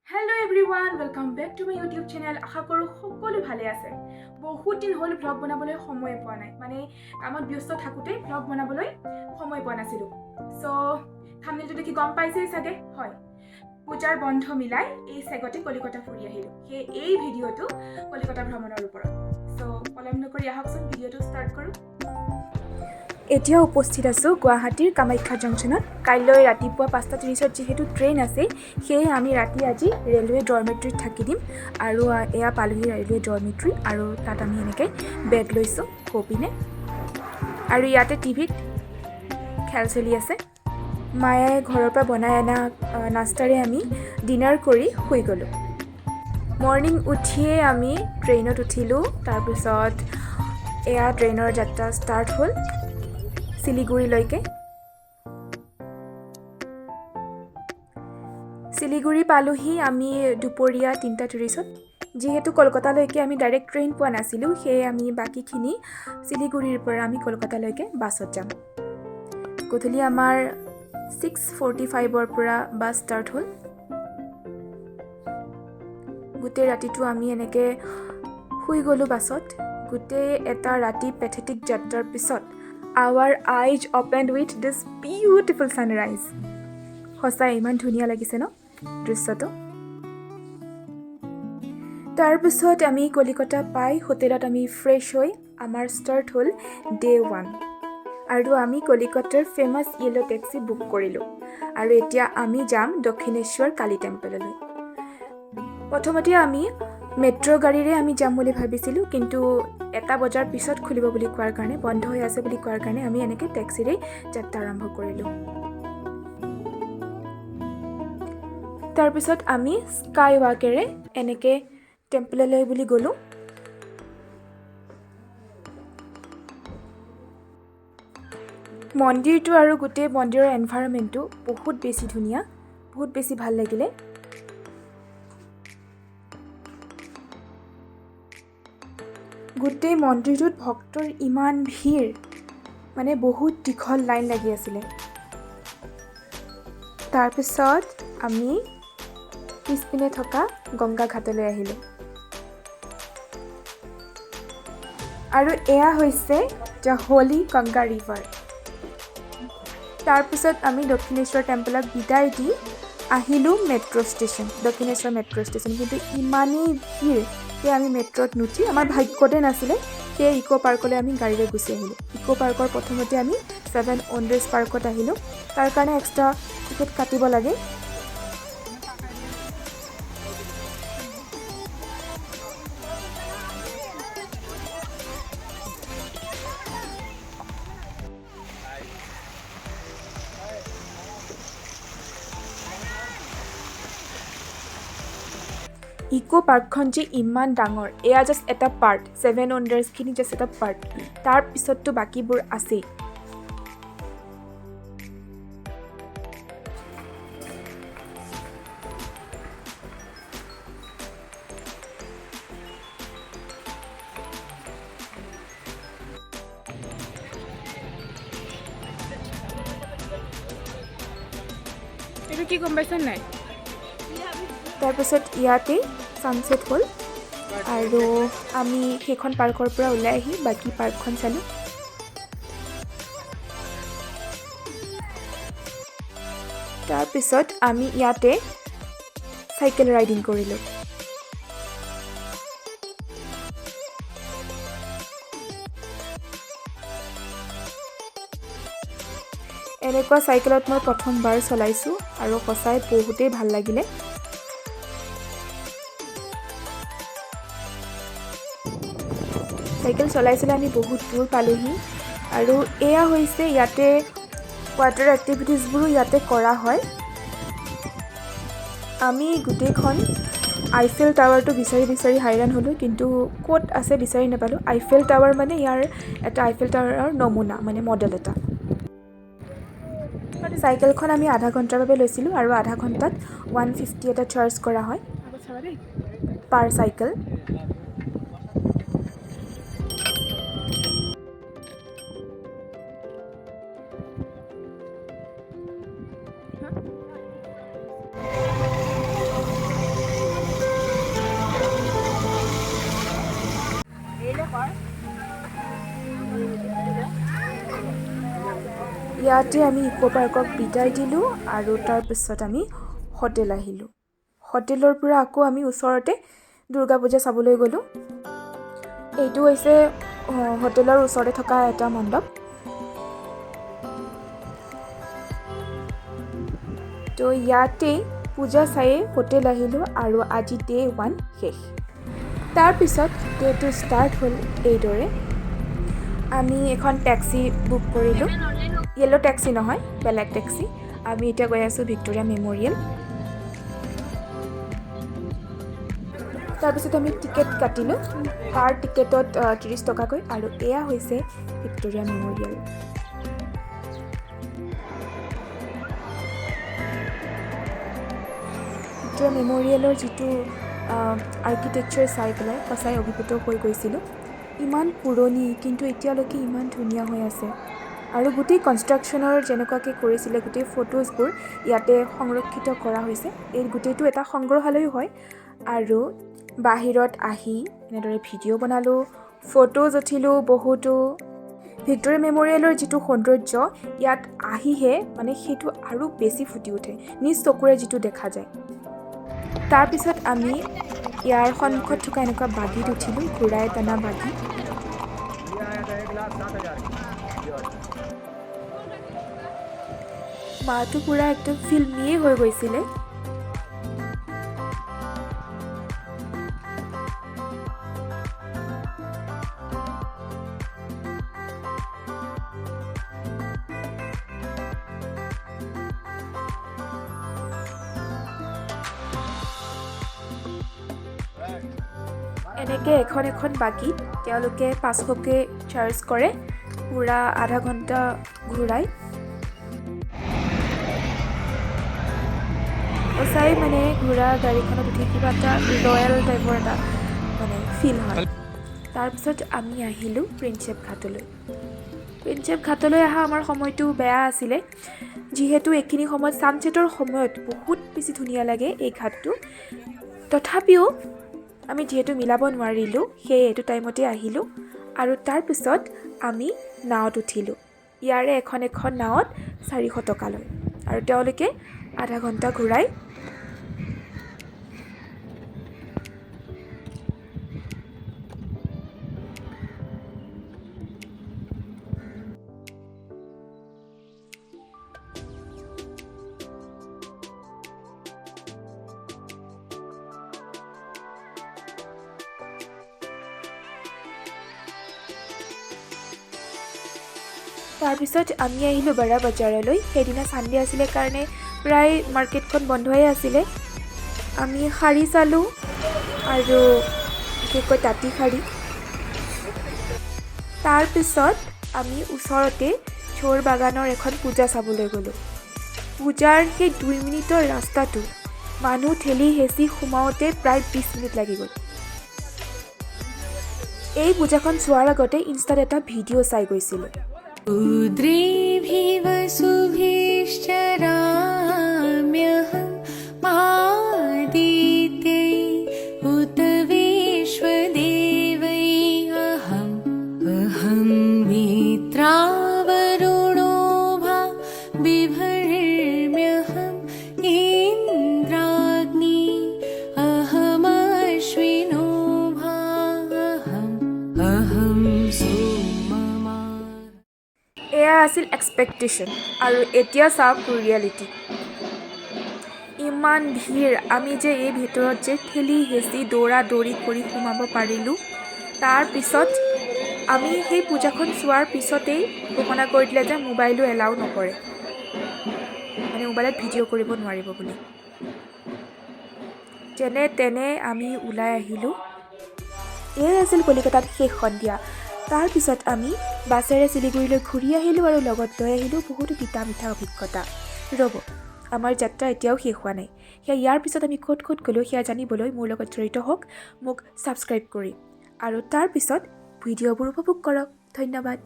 Hello everyone, welcome back to my YouTube channel. আশা কৰোঁ সকলো ভালে আছে। বহুত দিন হ'ল ব্লগ বনাবলৈ সময় পোৱা নাই। মানে কামত ব্যস্ত থাকোঁতে ব্লগ বনাবলৈ সময় পোৱা নাছিলোঁ। সো থাম্বনেইলটো দেখি গম পাইছেই চাগে? হয়। পূজাৰ বন্ধ মিলাই এই চেগতে কলিকতা ফুৰি আহিলোঁ। এই ভিডিঅ'টো কলিকতা ভ্ৰমণৰ ওপৰত। সো পলম নকৰি আহকচোন ভিডিঅ'টো ষ্টাৰ্ট কৰোঁ। এতিয়া উপস্থিত আছোঁ গুৱাহাটীৰ কামাখ্যা জংচনত। কাইলৈ ৰাতিপুৱা 5:30 যিহেতু ট্ৰেইন আছে, সেয়ে আমি ৰাতি আজি ৰেলৱে ডৰমেট্ৰিত থাকি দিম। আৰু এয়া পালোহি ৰেলৱে ডৰমেট্ৰি, আৰু তাত আমি এনেকৈ বেড লৈছোঁ সৌপিনে। আৰু ইয়াতে টিভিত খেল চলি আছে। মায়ে ঘৰৰ পৰা বনাই অনা নাস্তাৰে আমি ডিনাৰ কৰি শুই গ'লোঁ। মৰ্ণিং উঠিয়ে আমি ট্ৰেইনত উঠিলোঁ। তাৰপিছত এয়া ট্ৰেইনৰ যাত্ৰা ষ্টাৰ্ট হ'ল শিলিগুৰিলৈকে। শিলিগুৰি পালোহি আমি দুপৰীয়া 3:30। যিহেতু কলকাতালৈকে আমি ডাইৰেক্ট ট্ৰেইন পোৱা নাছিলোঁ, সেয়ে আমি বাকীখিনি শিলিগুৰিৰ পৰা আমি কলকাতালৈকে বাছত যাম। গধূলি আমাৰ 6:45 পৰা বাছ ষ্টাৰ্ট হ'ল। গোটেই ৰাতিটো আমি এনেকৈ শুই গ'লোঁ বাছত। গোটেই এটা ৰাতি পেথেটিক যাত্ৰাৰ পিছত our eyes opened with this beautiful sunrise. সঁচাই ইমান ধুনীয়া লাগিছে ন দৃশ্যটো। তাৰপিছত আমি কলিকতা পাই হোটেলত আমি ফ্ৰেছ হৈ আমাৰ ষ্টাৰ্ট হ'ল Day 1। আৰু আমি কলিকতাৰ ফেমাছ য়েলো টেক্সি বুক কৰিলোঁ। আৰু এতিয়া আমি যাম দক্ষিণেশ্বৰ কালী টেম্পললৈ। প্ৰথমতে আমি মেট্ৰ' গাড়ীৰে আমি যাম বুলি ভাবিছিলোঁ, কিন্তু 1 বজাৰ পিছত খুলিব বুলি কোৱাৰ কাৰণে, বন্ধ হৈ আছে বুলি কোৱাৰ কাৰণে আমি এনেকৈ টেক্সিৰে যাত্ৰা আৰম্ভ কৰিলোঁ। তাৰপিছত আমি স্কাই ৱাকেৰে এনেকৈ টেম্পললৈ বুলি গ'লোঁ। মন্দিৰটো আৰু গোটেই মন্দিৰৰ এনভাইৰনমেণ্টটো বহুত বেছি ধুনীয়া, বহুত বেছি ভাল লাগিলে। গোটেই মন্দিৰটোত ভক্তৰ ইমান ভিৰ, মানে বহুত দীঘল লাইন লাগি আছিলে। তাৰপিছত আমি পিছপিনে থকা গংগা ঘাটলৈ আহিলোঁ। আৰু এয়া হৈছে দ্য হোলী গংগা ৰিভাৰ। তাৰপিছত আমি দক্ষিণেশ্বৰ টেম্পলক বিদায় দি আহিলোঁ metro' station, Dakshineswar metro' station. কিন্তু ইমানেই ভিৰ সেয়ে আমি মেট্ৰ'ত নুঠি, আমাৰ ভাগ্যতে নাছিলে, সেয়ে ইক' পাৰ্কলৈ আমি গাড়ীৰে গুচি আহিলোঁ। ইক' পাৰ্কৰ প্ৰথমতে আমি 7 Wonders পাৰ্কত আহিলোঁ। তাৰ কাৰণে এক্সট্ৰা টিকেট কাটিব লাগে। ইক' পাৰ্কখন যে ইমান ডাঙৰ, এয়া জাষ্ট এটা পাৰ্ট, 7 Wondersখিনি জাষ্ট এটা পাৰ্ট। তাৰ পিছততো বাকীবোৰ আছেই। এইটো কি গম পাইছা নাই? তাৰপিছত ইয়াতেই ছানছেট হ'ল, আৰু আমি সেইখন পাৰ্কৰ পৰা ওলাই আহি বাকী পাৰ্কখন চালোঁ। তাৰপিছত আমি ইয়াতে চাইকেল ৰাইডিং কৰিলোঁ। এনেকুৱা চাইকেলত মই প্ৰথমবাৰ চলাইছোঁ, আৰু সঁচাই বহুতেই ভাল লাগিলে। চাইকেল চলাই চলাই আমি বহুত দূৰ পালোহি। আৰু এয়া হৈছে ইয়াতে ৱাটাৰ এক্টিভিটিছবোৰো ইয়াতে কৰা হয়। আমি গোটেইখন আইফেল টাৱাৰটো বিচাৰি হাইৰাণ হ'লোঁ, কিন্তু ক'ত আছে বিচাৰি নাপালোঁ। আইফেল টাৱাৰ মানে ইয়াৰ এটা আইফেল টাৱাৰৰ নমুনা, মানে মডেল এটা। চাইকেলখন আমি আধা ঘণ্টাৰ বাবে লৈছিলোঁ, আৰু আধা ঘণ্টাত 150 এটা চাৰ্জ কৰা হয় পাৰ চাইকেল। ইয়াতে আমি ইকো পাৰ্কক বিদায় দিলোঁ আৰু তাৰপিছত আমি হোটেল আহিলোঁ। হোটেলৰ পৰা আকৌ আমি ওচৰতে দুৰ্গা পূজা চাবলৈ গ'লোঁ। এইটো হৈছে হোটেলৰ ওচৰতে থকা এটা মণ্ডপ। তো ইয়াতেই পূজা চায়ে হোটেল আহিলোঁ আৰু আজি ডে 1 শেষ। তাৰপিছত ডে 2 ষ্টাৰ্ট হ'ল এইদৰে। আমি এখন টেক্সি বুক কৰিলোঁ, য়েল্ল' টেক্সি নহয়, বেলেগ টেক্সি। আমি এতিয়া গৈ আছোঁ ভিক্টৰিয়া মেম'ৰিয়েল। তাৰপিছত আমি টিকেট কাটিলোঁ, পাৰ টিকেটত 30 টকাকৈ, আৰু এয়া হৈছে ভিক্টৰিয়া মেম'ৰিয়েল। ভিক্টৰিয়া মেম'ৰিয়েলৰ যিটো আৰ্কিটেকচাৰ চাই পেলাই সঁচাই অভিভূত হৈ গৈছিলোঁ। ইমান পুৰণি কিন্তু এতিয়ালৈকে ইমান ধুনীয়া হৈ আছে। আৰু গোটেই কনষ্ট্ৰাকশ্যনৰ যেনেকুৱাকৈ কৰিছিলে, গোটেই ফটোজবোৰ ইয়াতে সংৰক্ষিত কৰা হৈছে। এই গোটেইটো এটা সংগ্ৰহালয় হয়। আৰু বাহিৰত আহি এনেদৰে ভিডিঅ' বনালোঁ, ফটোজ উঠিলোঁ বহুতো। ভিক্টৰিয়া মেম'ৰিয়েলৰ যিটো সৌন্দৰ্য ইয়াত আহিহে মানে সেইটো আৰু বেছি ফুটি উঠে, নিজ চকুৰে যিটো দেখা যায়। তাৰপিছত আমি ইয়াৰ সন্মুখত থকা এনেকুৱা বাগীত উঠিলোঁ, ঘূৰাই টানা বাগী। মাটো পূৰা একদম ফিল্মিয়ে হৈ গৈছিলে। এনেকৈ এখন এখন বাগীত তেওঁলোকে 500কৈ চাৰ্জ কৰে, পূৰা আধা ঘণ্টা ঘূৰাই। সঁচাই মানে ঘূৰা গাড়ীখনত উঠি কিবা এটা ৰয়েল টাইপৰ এটা মানে ফিল হয়। তাৰপিছত আমি আহিলোঁ প্ৰিন্সেপ ঘাটলৈ। প্ৰিন্সেপ ঘাটলৈ অহা আমাৰ সময়টো বেয়া আছিলে, যিহেতু এইখিনি সময়ত ছানছেটৰ সময়ত বহুত বেছি ধুনীয়া লাগে এই ঘাটটো। তথাপিও আমি যিহেতু মিলাব নোৱাৰিলোঁ, সেয়ে এইটো টাইমতে আহিলোঁ। আৰু তাৰপিছত আমি নাৱত উঠিলোঁ। ইয়াৰে এখন এখন নাৱত 400 টকা লয় আৰু তেওঁলোকে আধা ঘণ্টা ঘূৰাই। তাৰপিছত আমি আহিলোঁ বাৰা বজাৰলৈ। সেইদিনা ছানডে আছিলে কাৰণে প্ৰায় মাৰ্কেটখন বন্ধই আছিলে। আমি শাৰী চালোঁ আৰু বিশেষকৈ তাঁতী শাৰী। তাৰপিছত আমি ওচৰতে চোৰ বাগানৰ এখন পূজা চাবলৈ গ'লোঁ। পূজাৰ সেই 2 মিনিটৰ ৰাস্তাটো মানুহ ঠেলি হেঁচি সোমাওঁতে প্ৰায় 20 মিনিট লাগি গ'ল। এই পূজাখন চোৱাৰ আগতে ইনষ্টাত এটা ভিডিঅ' চাই গৈছিলোঁ। रुद्रेभिः वसुभिश्चराम्यहं मादित्यै उत विश्वदेवै अहं मित्रावरुणो भा बिभर्म्यहम् इन्द्राग्नि अहमश्विनो भा अहं सोममा। এয়া আছিল এক্সপেক্টেশ্যন আৰু এতিয়া চাওক ৰিয়েলিটি। ইমান ভিৰ, আমি যে এই ভিতৰত যে ঠেলি হেঁচি দৌৰা দৌৰি কৰি সোমাব পাৰিলোঁ। তাৰপিছত আমি সেই পূজাখন চোৱাৰ পিছতেই ঘোষণা কৰি দিলে যে মোবাইলো এলাউ নকৰে, মানে মোবাইলত ভিডিঅ' কৰিব নোৱাৰিব বুলি। যেনে তেনে আমি ওলাই আহিলোঁ। এয়াই আছিল কলিকতাত শেষ সন্ধিয়া। তাৰপিছত আমি বাছেৰে শিলিগুৰিলৈ ঘূৰি আহিলোঁ আৰু লগত লৈ আহিলোঁ বহুতো তিতা মিঠা অভিজ্ঞতা। ৰ'ব, আমাৰ যাত্ৰা এতিয়াও শেষ হোৱা নাই। সেয়া ইয়াৰ পিছত আমি ক'ত ক'ত গ'লোঁ সেয়া জানিবলৈ মোৰ লগত জড়িত হওক, মোক ছাবস্ক্ৰাইব কৰি, আৰু তাৰপিছত ভিডিঅ'বোৰ উপভোগ কৰক। ধন্যবাদ।